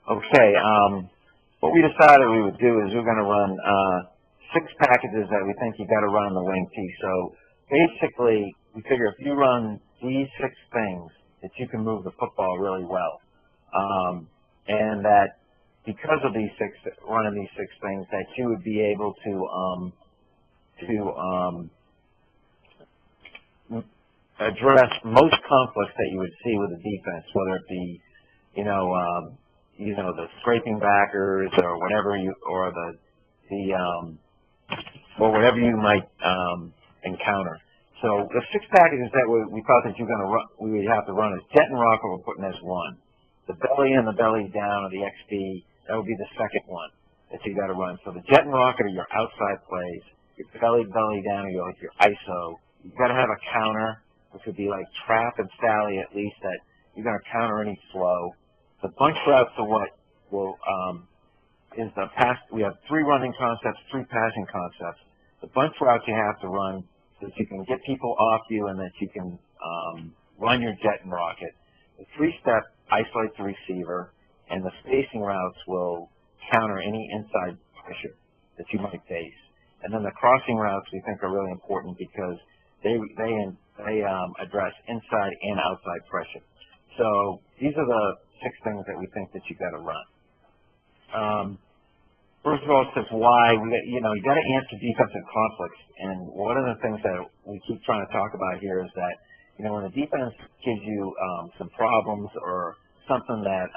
Okay, what we decided we would do is we're going to run 6 packages that we think you got to run on the wing tee. So basically, we figure if you run these 6 things, that you can move the football really well, and that because of running these 6 things, that you would be able to address most conflicts that you would see with the defense, whether it be, the scraping backers or whatever or whatever you might encounter. So the 6 packages that we thought that we would have to run is jet and rocker. We're putting as one. The belly and the belly down, or the XB, that would be the second one that you got to run. So the jet and rocket are your outside plays. Your belly down, your ISO. You've got to have a counter, which would be like trap and sally at least, that you're going to counter any flow. The bunch routes are what is the pass. We have 3 running concepts, 3 passing concepts. The bunch routes you have to run so that you can get people off you and that you can run your jet and rocket. The 3-step isolates the receiver, and the spacing routes will counter any inside pressure that you might face. And then the crossing routes we think are really important because they address inside and outside pressure. So these are the 6 things that we think that you got to run. First of all, it says why. You got to answer defensive conflicts. And one of the things that we keep trying to talk about here is that, when the defense gives you some problems or something that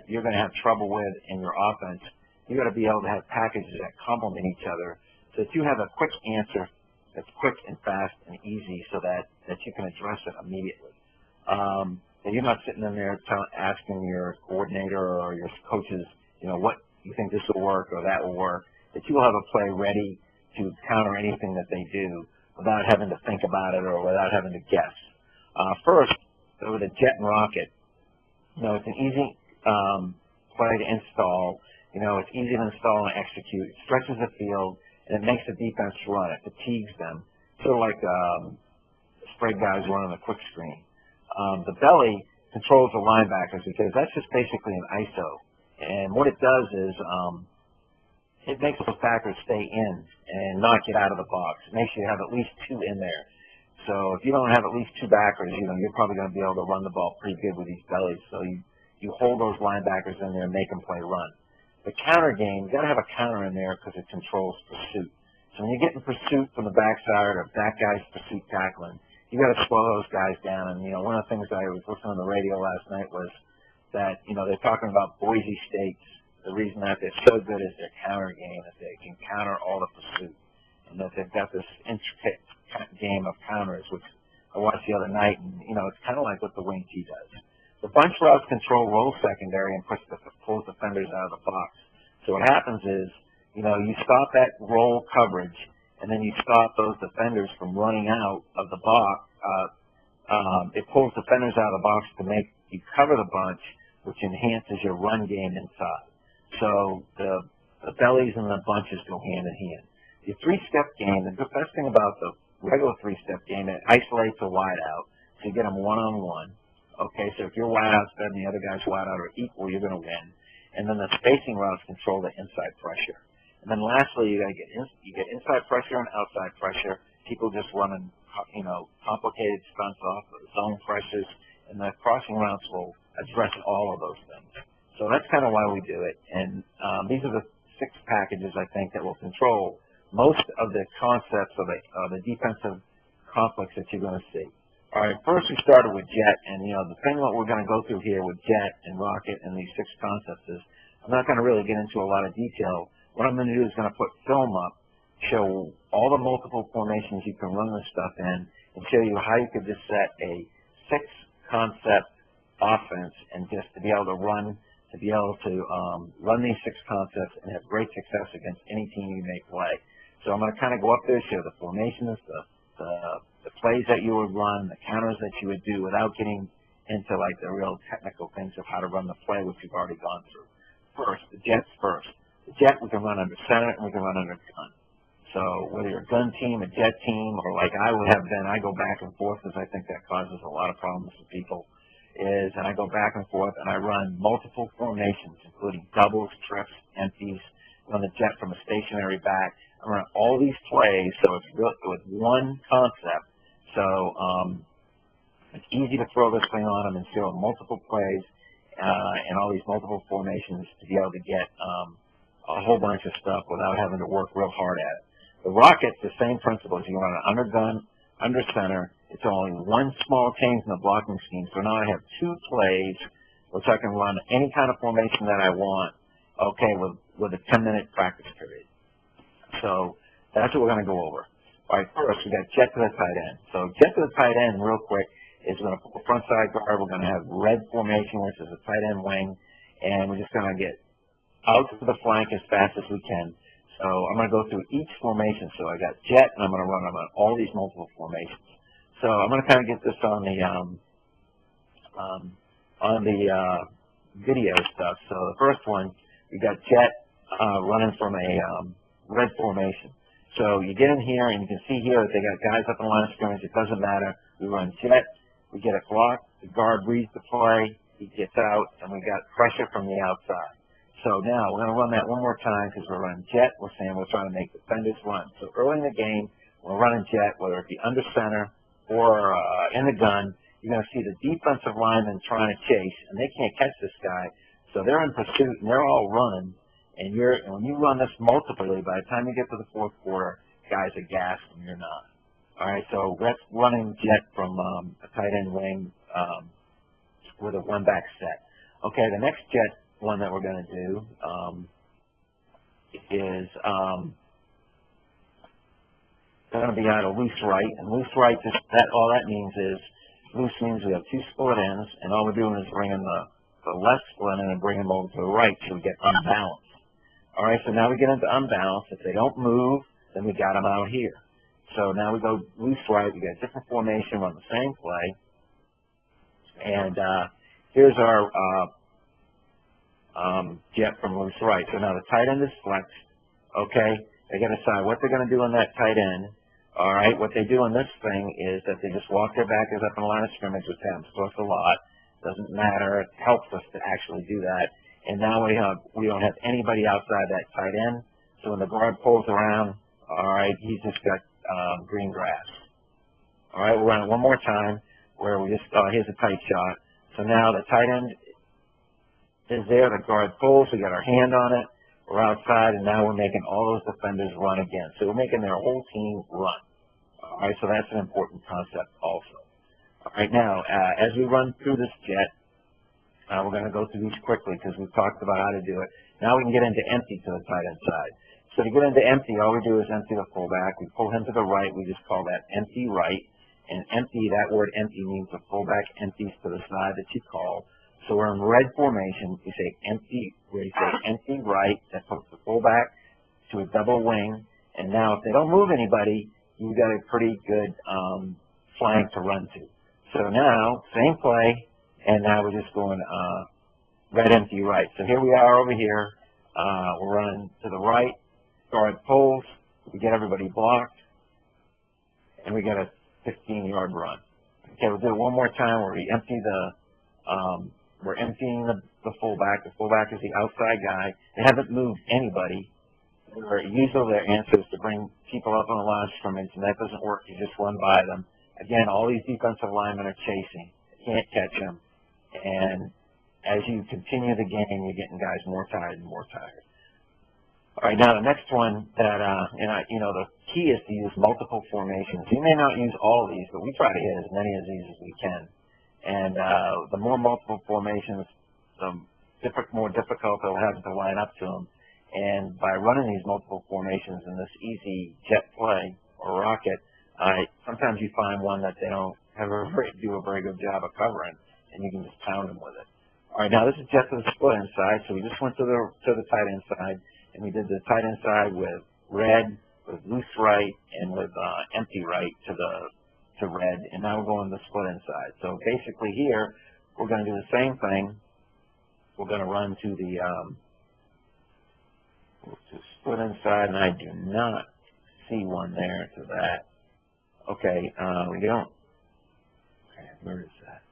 you're going to have trouble with in your offense, you got to be able to have packages that complement each other so that you have a quick answer that's quick and fast and easy, so that you can address it immediately. And you're not sitting in there asking your coordinator or your coaches, what you think this will work or that will work, that you will have a play ready to counter anything that they do without having to think about it or without having to guess. First, with a jet and rocket, it's an easy play to install. It's easy to install and execute. It stretches the field, and it makes the defense run. It fatigues them, sort of like spread guys running a quick screen. The belly controls the linebackers because that's just basically an ISO. And what it does is it makes those backers stay in and not get out of the box. It makes you have at least 2 in there. So if you don't have at least 2 backers, you're probably going to be able to run the ball pretty good with these bellies. So you hold those linebackers in there and make them play run. The counter game, you got to have a counter in there because it controls pursuit. So when you get in pursuit from the backside or that guy's pursuit tackling, you got to slow those guys down. And one of the things I was listening on the radio last night was that they're talking about Boise State's. The reason that they're so good is their counter game, that they can counter all the pursuit, and that they've got this intricate game of counters, which I watched the other night, and it's kind of like what the wing tee does. The bunch routes control roll secondary and pulls defenders out of the box. So what happens is, you stop that roll coverage, and then you stop those defenders from running out of the box. It pulls defenders out of the box to make you cover the bunch, which enhances your run game inside. So the bellies and the bunches go hand in hand. The 3-step game, the best thing about the regular 3-step game, it isolates a wideout, so you get them one-on-one. Okay, so if your wideouts better than the other guy's wideout are equal, you're going to win. And then the spacing routes control the inside pressure. And then lastly, you get inside pressure and outside pressure. People just running, complicated stunts off of zone pressures, and the crossing routes will address all of those things. So that's kind of why we do it. And these are the 6 packages, I think, that will control most of the concepts of the defensive conflicts that you're going to see. All right, first we started with jet, and the thing that we're going to go through here with jet and rocket and these 6 concepts is I'm not going to really get into a lot of detail. What I'm going to do is going to put film up, show all the multiple formations you can run this stuff in, and show you how you could just set a 6-concept offense and just to be able to run these 6 concepts and have great success against any team you may play. So I'm going to kind of go up there, show the formations, the plays that you would run, the counters that you would do without getting into like the real technical things of how to run the play, which we've already gone through. First, the jet's first. The jet we can run under center and we can run under gun. So whether you're a gun team, a jet team, or like I would have been, I go back and forth because I think that causes a lot of problems for people. is, and I go back and forth, and I run multiple formations, including doubles, trips, empties, run the jet from a stationary back. I run all these plays, so it's real, with one concept. So it's easy to throw this thing on them and show multiple plays and all these multiple formations to be able to get a whole bunch of stuff without having to work real hard at it. The rocket's the same principle. You run an under gun, under center. It's only one small change in the blocking scheme. So now I have two plays, which I can run any kind of formation that I want, okay, with a 10-minute practice period. So that's what we're going to go over. All right, first we got jet to the tight end. So jet to the tight end, real quick, is going to pull front side guard. We're going to have red formation, which is a tight end wing, and we're just going to get out to the flank as fast as we can. So I'm going to go through each formation. So I got jet, and I'm going to run them on all these multiple formations. So I'm going to kind of get this on the video stuff. So the first one, we got jet running from a red formation. So you get in here, and you can see here that they got guys up in the line of scrimmage. It doesn't matter. We run jet. We get a block. The guard reads the play. He gets out, and we got pressure from the outside. So now we're going to run that one more time because we're running jet. We're saying we're trying to make defenders run. So early in the game, we're running jet, whether it be under center or in the gun. You're going to see the defensive linemen trying to chase, and they can't catch this guy. So they're in pursuit, and they're all running. And when you run this multiply, by the time you get to the fourth quarter, guys are gassed, and you're not. All right, so that's running jet from a tight end wing with a one-back set. Okay, the next jet one that we're going to do is going to be on a loose right. And loose right, all that means is, loose means we have two split ends, and all we're doing is bringing the left split end and bringing them over to the right so we get unbalanced. All right, so now we get into unbalance. If they don't move, then we got them out here. So now we go loose right. We got a different formation, run the same play. And here's our jet from loose right. So now the tight end is flexed. Okay, they got to decide what they're going to do on that tight end. All right, what they do on this thing is that they just walk their backers up in the line of scrimmage, which happens to us a lot. Doesn't matter. It helps us to actually do that. And now we don't have anybody outside that tight end. So when the guard pulls around, all right, he's just got green grass. All right, we'll run it one more time where we just, here's a tight shot. So now the tight end is there, the guard pulls, we got our hand on it, we're outside, and now we're making all those defenders run again. So we're making their whole team run. All right, so that's an important concept also. All right, now, as we run through this jet, we're going to go through these quickly because we've talked about how to do it. Now we can get into empty to the tight end side. So to get into empty, all we do is empty the fullback. We pull him to the right. We just call that empty right. And empty, that word empty means the fullback empties to the side that you call. So we're in red formation. We say empty, empty right. That puts the fullback to a double wing. And now if they don't move anybody, you've got a pretty good flank to run to. So now, same play, and now we're just going red empty right. So here we are over here. We're running to the right. Guard pulls. We get everybody blocked. And we get a 15-yard run. Okay, we'll do it one more time where we empty we're emptying the fullback. The fullback is the outside guy. They haven't moved anybody. Usually their answer is to bring people up on the line of scrimmage, and that doesn't work. You just run by them. Again, all these defensive linemen are chasing. You can't catch them. And as you continue the game, you're getting guys more tired and more tired. All right, now the next one that, the key is to use multiple formations. You may not use all of these, but we try to hit as many of these as we can. And the more multiple formations, the more difficult they'll have to line up to them. And by running these multiple formations in this easy jet play or rocket, sometimes you find one that they don't do a very good job of covering, and you can just pound them with it. All right, now this is jet to the split inside, so we just went to the tight end side, and we did the tight end side with red, with loose right, and with empty right to red, and now we're going to the split inside. So basically here, we're going to do the same thing. We're going to run to the split inside, and I do not see one there to that. Okay, we don't. Okay, where is that?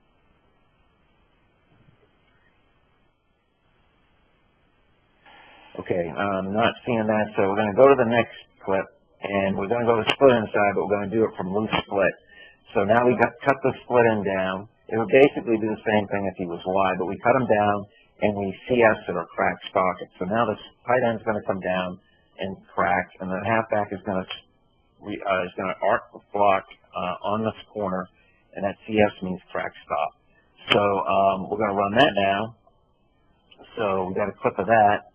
Okay, I'm not seeing that, so we're going to go to the next clip, and we're going to go to split inside, but we're going to do it from loose split. So now we cut the split end down. It would basically do the same thing if he was wide, but we cut him down, and we CS it or crack socket. So now the tight end is going to come down and crack, and the halfback is going to arc the block on this corner, and that CS means crack stop. So we're going to run that now. So we got a clip of that,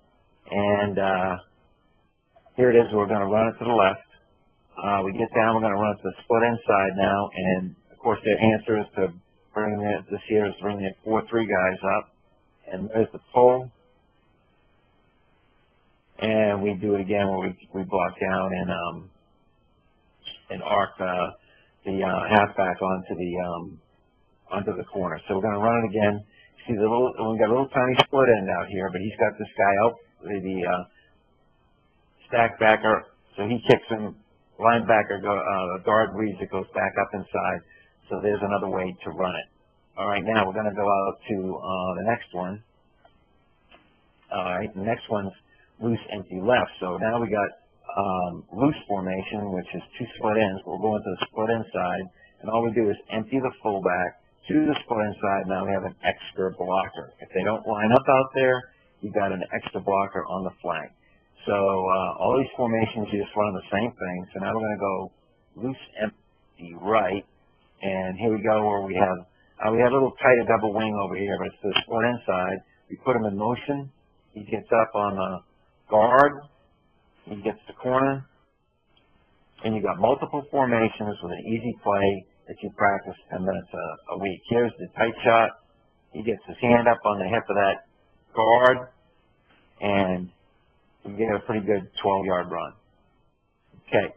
and here it is. We're going to run it to the left. We get down. We're going to run it to the split inside now, and of course the answer is to bring this here is bring the 4-3 guys up, and there's the pull, and we do it again where we block down and arc the halfback onto the corner. So we're going to run it again. See we got a little tiny split end out here, but he's got this guy out the stack backer, so he kicks him. Linebacker guard reads it, goes back up inside. So there's another way to run it. All right, now we're going to go out to the next one. All right, the next one's loose empty left. So now we got loose formation, which is 2 split ends. We'll go into the split inside, and all we do is empty the fullback to the split inside. Now we have an extra blocker. If they don't line up out there, you've got an extra blocker on the flank. So all these formations, you just run the same thing. So now we're going to go loose empty right, and here we go where we have a little tighter double wing over here, but it's the split inside. We put him in motion. He gets up on the guard. He gets the corner, and you got multiple formations with an easy play that you practice 10 minutes a week. Here's the tight shot. He gets his hand up on the hip of that guard, and you get a pretty good 12-yard run. Okay,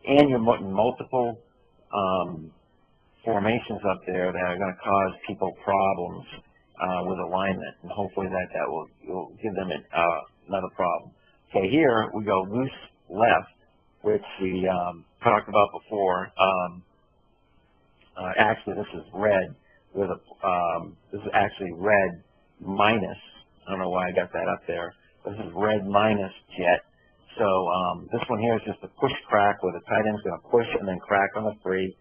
and you're multiple formations up there that are going to cause people problems with alignment, and hopefully that will give them another problem. Okay, here we go loose left, which we talked about before. Actually, this is red with this is actually red minus. I don't know why I got that up there. This is red minus jet. So this one here is just a push crack where the tight end is going to push and then crack on the 3.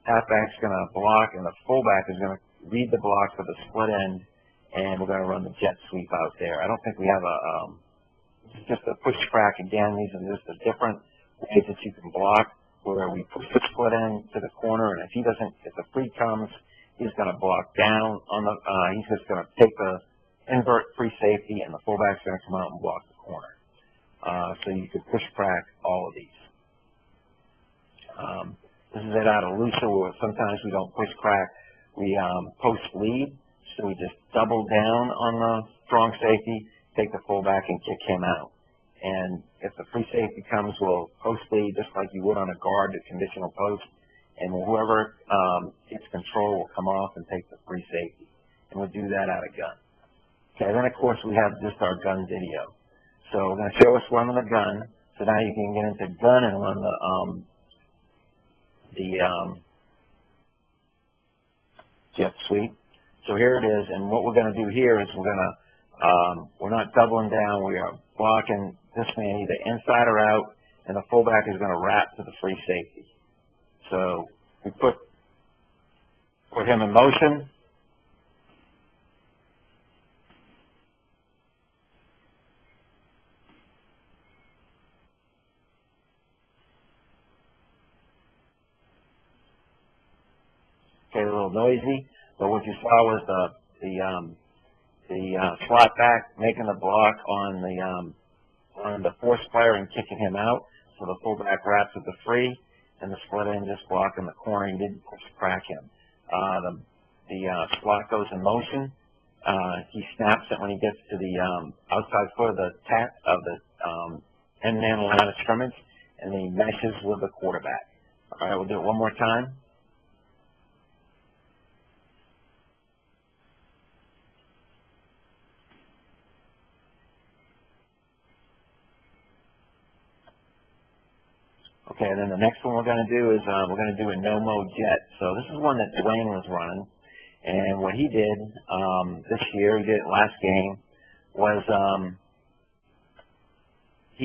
Halfback's going to block, and the fullback is going to read the block for the split end, and we're going to run the jet sweep out there. I don't think we have it's just a push crack again. These are just the different ways that you can block, where we push the split end to the corner, and if the free comes, he's going to block down on the, he's just going to take the invert free safety, and the fullback's going to come out and block the corner. So you could push crack all of these. This is it out of looser, where sometimes we don't push crack. We post lead, so we just double down on the strong safety, take the fullback and kick him out. And if the free safety comes, we'll post lead just like you would on a guard, the conditional post, and whoever gets control will come off and take the free safety. And we'll do that out of gun. Okay, then of course we have just our gun video. So we're going to show us running the gun. So now you can get into gun and run the jet sweep. So here it is, and what we're going to do here is we're not doubling down. We are blocking this man either inside or out, and the fullback is going to wrap to the free safety. So we put him in motion. Okay, a little noisy, but what you saw was the slot back making the block on the force player and kicking him out. So the fullback wraps with the free, and the split end just blocking the corner. He didn't push crack him. The slot goes in motion. He snaps it when he gets to the outside foot of the end man line of scrimmage, and then he meshes with the quarterback. All right, we'll do it one more time. Okay, and then the next one we're going to do is we're going to do a Nomo jet. So this is one that Dwayne was running, and what he did this year, he did it last game, was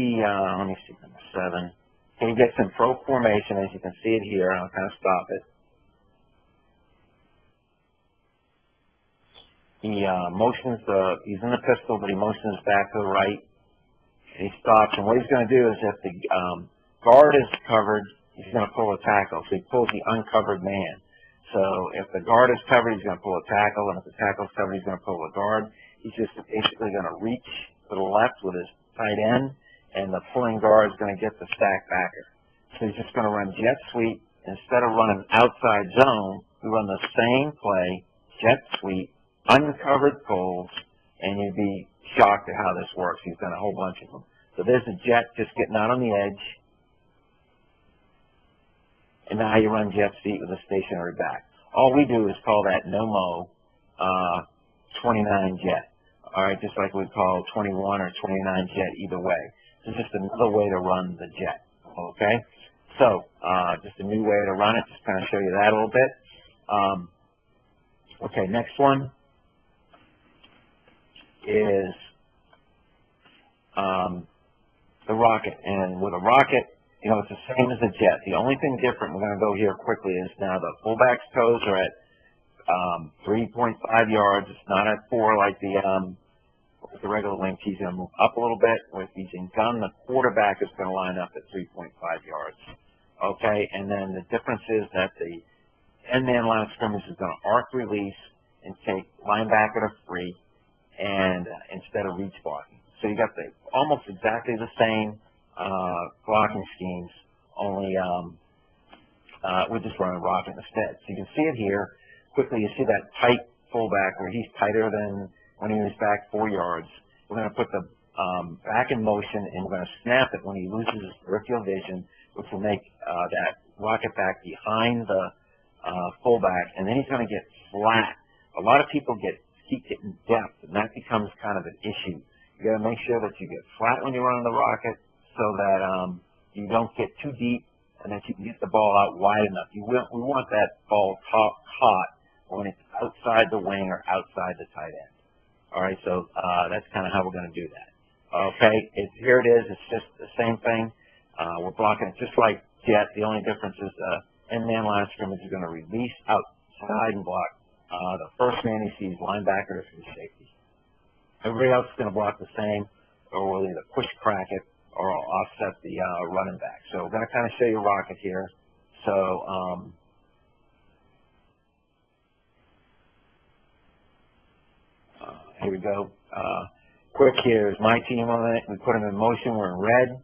let me see, number 7. He gets in pro formation, as you can see it here. I'll kind of stop it. He motions he's in the pistol, but he motions back to the right. And he stops, and what he's going to do is if the guard is covered, he's going to pull a tackle. So he pulls the uncovered man. So if the guard is covered, he's going to pull a tackle, and if the tackle is covered, he's going to pull a guard. He's just basically going to reach to the left with his tight end, and the pulling guard is going to get the stack backer. So he's just going to run jet sweep. Instead of running outside zone, we run the same play, jet sweep, uncovered pulls, and you'd be shocked at how this works. He's done a whole bunch of them. So there's a jet just getting out on the edge. And now you run jet sweep with a stationary back. All we do is call that Nomo 29 jet. All right, just like we call 21 or 29 jet either way. It's just another way to run the jet. Okay, so just a new way to run it. Just kind of show you that a little bit. Okay, next one is the rocket. And with a rocket, you know, it's the same as a jet. The only thing different, we're going to go here quickly, is now the fullback's toes are at 3.5 yards. It's not at 4 like the regular length. He's going to move up a little bit. If he's in gun, the quarterback is going to line up at 3.5 yards. Okay, and then the difference is that the end man line of scrimmage is going to arc release and take linebacker to free, and instead of reach blocking. So you got the almost exactly the same blocking schemes, only we're just running rocket instead. So you can see it here. Quickly, you see that tight fullback where he's tighter than when he was back 4 yards. We're going to put the back in motion, and we're going to snap it when he loses his peripheral vision, which will make that rocket back behind the fullback, and then he's going to get flat. A lot of people keep getting depth, and that becomes kind of an issue. You got to make sure that you get flat when you're running the rocket, so that you don't get too deep, and that you can get the ball out wide enough. We want that ball caught when it's outside the wing or outside the tight end. All right, so that's kind of how we're going to do that. Okay, here it is. It's just the same thing. We're blocking it just like jet. The only difference is end man line of scrimmage is going to release outside and block the first man he sees, linebacker or safety. Everybody else is going to block the same, or we'll either push crack it or offset the running back. So we're going to kind of show you rocket here. So here we go. Quick, here's my team on it. We put him in motion. We're in red.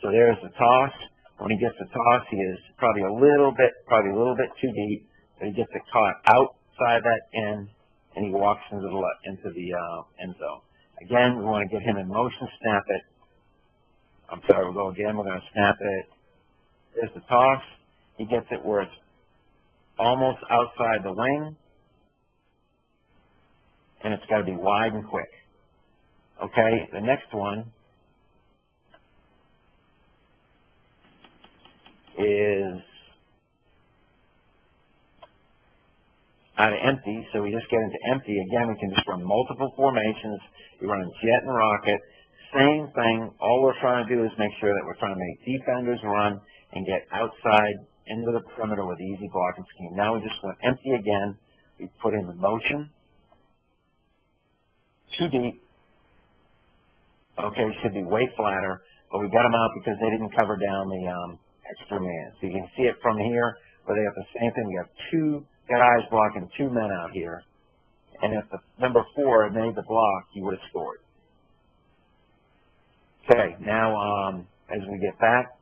So there's the toss. When he gets the toss, he is probably a little bit too deep, but he gets it caught outside that end, and he walks into the end zone. Again, we want to get him in motion. Snap it. I'm sorry. We'll go again. We're going to snap it. There's the toss. He gets it where it's almost outside the wing, and it's got to be wide and quick. Okay, the next one is out of empty, so we just get into empty. Again, we can just run multiple formations. We run jet and rocket. Same thing. All we're trying to do is make sure that we're trying to make defenders run and get outside into the perimeter with easy blocking scheme. Now we just went empty again. We put in the motion. Too deep. Okay, should be way flatter, but we got them out because they didn't cover down the extra man. So you can see it from here where they have the same thing. We have two guys blocking 2 men out here, and if the number 4 had made the block, he would have scored. Okay, now as we get back,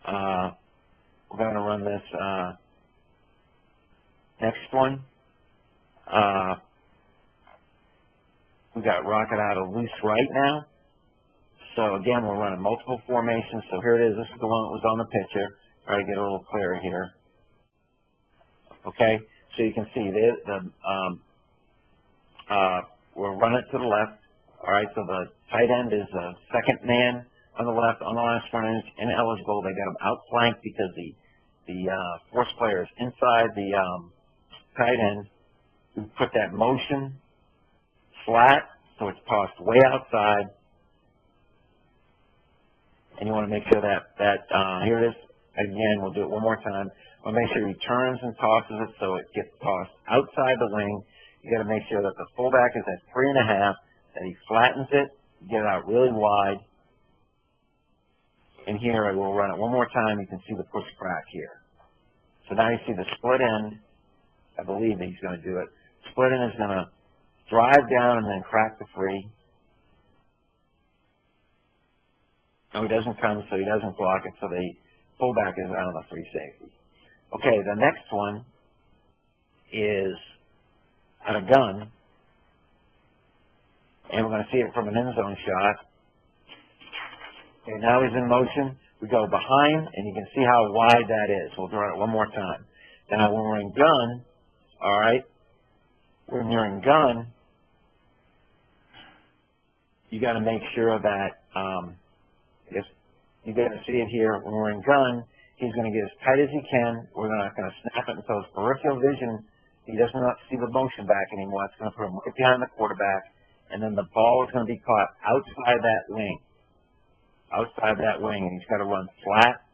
we're going to run this next one. We got rocket out of loose right now. So again, we're running multiple formations. So here it is. This is the one that was on the picture. Try to get a little clearer here. Okay, so you can see we'll run it to the left. All right, so the tight end is the second man on the left, on the last front end, ineligible. They got him outflanked because the force player is inside the tight end. We put that motion flat, so it's tossed way outside. And you want to make sure that here it is. Again, we'll do it one more time. We'll make sure he turns and tosses it so it gets tossed outside the wing. You got to make sure that the fullback is at 3.5, that he flattens it, get it out really wide. And here I will run it one more time. You can see the push crack here. So now you see the split end. I believe that he's going to do it. Split end is going to drive down and then crack the free. No, he doesn't come, so he doesn't block it, so the fullback is out of the free safety. Okay, the next one is out of gun, and we're going to see it from an end zone shot. Okay, now he's in motion. We go behind, and you can see how wide that is. We'll draw it one more time. Now, when we're in gun, all right, when you're in gun, you got to make sure that if you got to see it here. When we're in gun, he's going to get as tight as he can. We're not going to snap it until his peripheral vision. He does not see the motion back anymore. It's going to put him right behind the quarterback, and then the ball is going to be caught outside that wing. Outside that wing, and he's got to run flat